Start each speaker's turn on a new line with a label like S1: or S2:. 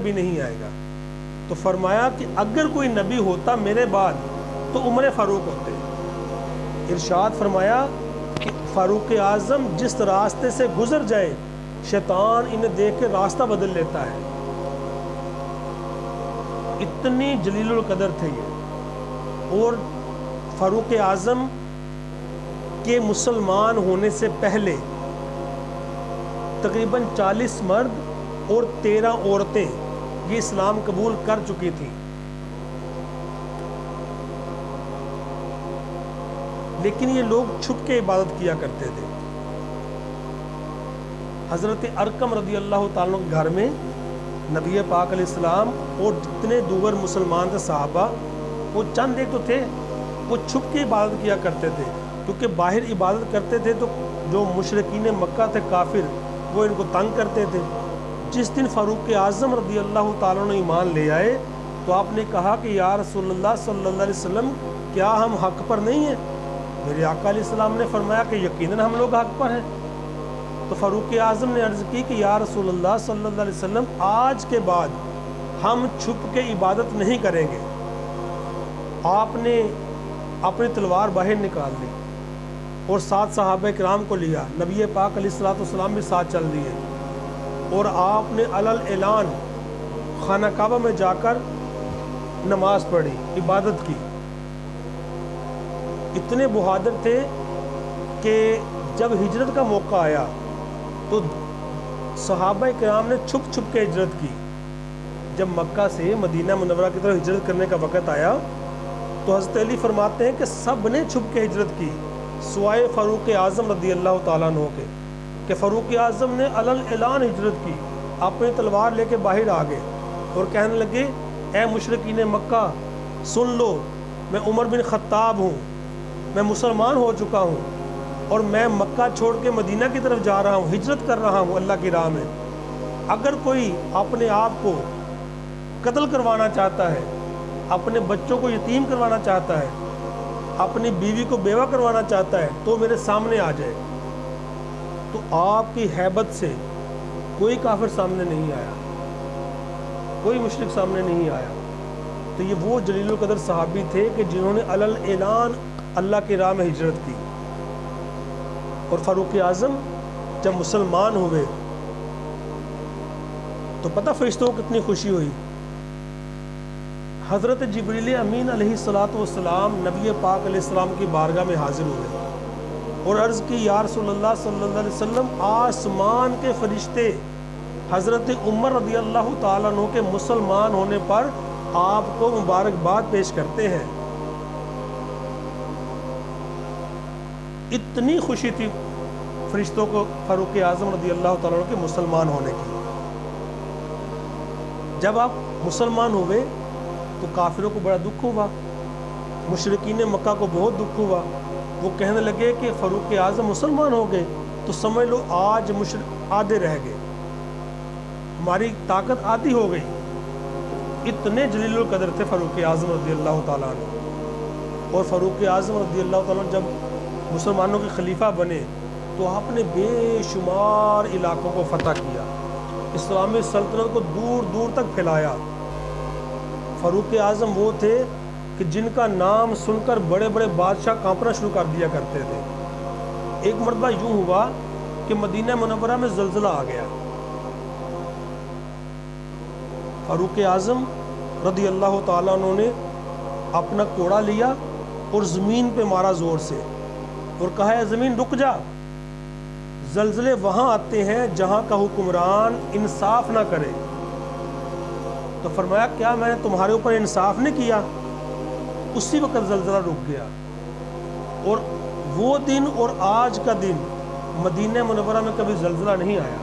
S1: بھی نہیں آئے گا۔ تو فرمایا کہ اگر کوئی نبی ہوتا میرے بعد تو عمر فاروق ہوتے۔ ارشاد فرمایا کہ فاروق اعظم جس راستے سے گزر جائے شیطان انہیں دیکھ کے راستہ بدل لیتا ہے۔ اتنی جلیل القدر تھے یہ۔ اور فاروق اعظم کے مسلمان ہونے سے پہلے تقریباً 40 مرد اور 13 عورتیں یہ اسلام قبول کر چکی تھیں، لیکن یہ لوگ چھپ کے عبادت کیا کرتے تھے۔ حضرت ارقم رضی اللہ تعالیٰ کے گھر میں نبی پاک علیہ السلام اور جتنے دیگر مسلمان تھے صحابہ، وہ چند ایک تو تھے، وہ چھپ کے عبادت کیا کرتے تھے، کیونکہ باہر عبادت کرتے تھے تو جو مشرکین مکہ تھے کافر، وہ ان کو تنگ کرتے تھے۔ جس دن فاروق اعظم رضی اللہ تعالیٰ نے ایمان لے آئے تو آپ نے کہا کہ یا رسول اللہ صلی اللہ علیہ وسلم، کیا ہم حق پر نہیں ہیں؟ میرے آقا علیہ السلام نے فرمایا کہ یقیناً ہم لوگ حق پر ہیں۔ تو فاروق اعظم نے عرض کی کہ یا رسول اللہ صلی اللہ علیہ وسلم، آج کے بعد ہم چھپ کے عبادت نہیں کریں گے۔ آپ نے اپنی تلوار باہر نکال لی اور 7 صحابہ کرام کو لیا، نبی پاک علیہ السلام بھی ساتھ چل دیے، اور آپ نے علل اعلان خانہ کعبہ میں جا کر نماز پڑھی، عبادت کی۔ اتنے بہادر تھے کہ جب ہجرت کا موقع آیا تو صحابہ کرام نے چھپ چھپ کے ہجرت کی۔ جب مکہ سے مدینہ منورہ کی طرف ہجرت کرنے کا وقت آیا تو حضرت علی فرماتے ہیں کہ سب نے چھپ کے ہجرت کی سوائے فاروق اعظم رضی اللہ تعالیٰ عنہ کے، کہ فاروق اعظم نے علل اعلان ہجرت کی، اپنی تلوار لے کے باہر آ گئے اور کہنے لگے اے مشرکین مکہ سن لو، میں عمر بن خطاب ہوں، میں مسلمان ہو چکا ہوں اور میں مکہ چھوڑ کے مدینہ کی طرف جا رہا ہوں، ہجرت کر رہا ہوں اللہ کی راہ میں۔ اگر کوئی اپنے آپ کو قتل کروانا چاہتا ہے، اپنے بچوں کو یتیم کروانا چاہتا ہے، اپنی بیوی کو بیوہ کروانا چاہتا ہے تو میرے سامنے آ جائے۔ تو آپ کی ہیبت سے کوئی کافر سامنے نہیں آیا، کوئی مشرک سامنے نہیں آیا۔ تو یہ وہ جلیل القدر صحابی تھے کہ جنہوں نے علل اعلان اللہ کی راہ میں ہجرت کی۔ اور فاروق اعظم جب مسلمان ہوئے تو پتہ فرشتوں کو کتنی خوشی ہوئی۔ حضرت جبریل امین علیہ السلام نبی پاک علیہ السلام کی بارگاہ میں حاضر ہوئے اور عرض کی یا رسول اللہ صلی اللہ علیہ وسلم، آسمان کے فرشتے حضرت عمر رضی اللہ تعالیٰ عنہ کے مسلمان ہونے پر آپ کو مبارکباد پیش کرتے ہیں۔ اتنی خوشی تھی فرشتوں کو فاروق اعظم رضی اللہ تعالیٰ عنہ کے مسلمان ہونے کی۔ جب آپ مسلمان ہوئے تو کافروں کو بڑا دکھ ہوا، مشرکین مکہ کو بہت دکھ ہوا۔ وہ کہنے لگے کہ فاروق اعظم مسلمان ہو گئے تو سمجھ لو آج مشرک آدھے رہ گئے، ہماری طاقت آدھی ہو گئی۔ اتنے جلیل القدر تھے فاروق اعظم رضی اللہ تعالیٰ عنہ۔ اور فاروق اعظم رضی اللہ تعالیٰ عنہ جب مسلمانوں کے خلیفہ بنے تو آپ نے بے شمار علاقوں کو فتح کیا، اسلامی سلطنت کو دور دور تک پھیلایا۔ فاروق اعظم وہ تھے کہ جن کا نام سن کر بڑے بڑے بادشاہ کانپنا شروع کر دیا کرتے تھے۔ ایک مرتبہ یوں ہوا کہ مدینہ منورہ میں زلزلہ آ گیا۔ فاروق اعظم رضی اللہ تعالیٰ عنہ نے اپنا کوڑا لیا اور زمین پہ مارا زور سے اور کہا ہے زمین رک جا، زلزلے وہاں آتے ہیں جہاں کا حکمران انصاف نہ کرے۔ تو فرمایا کیا میں نے تمہارے اوپر انصاف نہیں کیا؟ اسی وقت زلزلہ رک گیا۔ اور وہ دن اور آج کا دن مدینہ منورہ میں کبھی زلزلہ نہیں آیا۔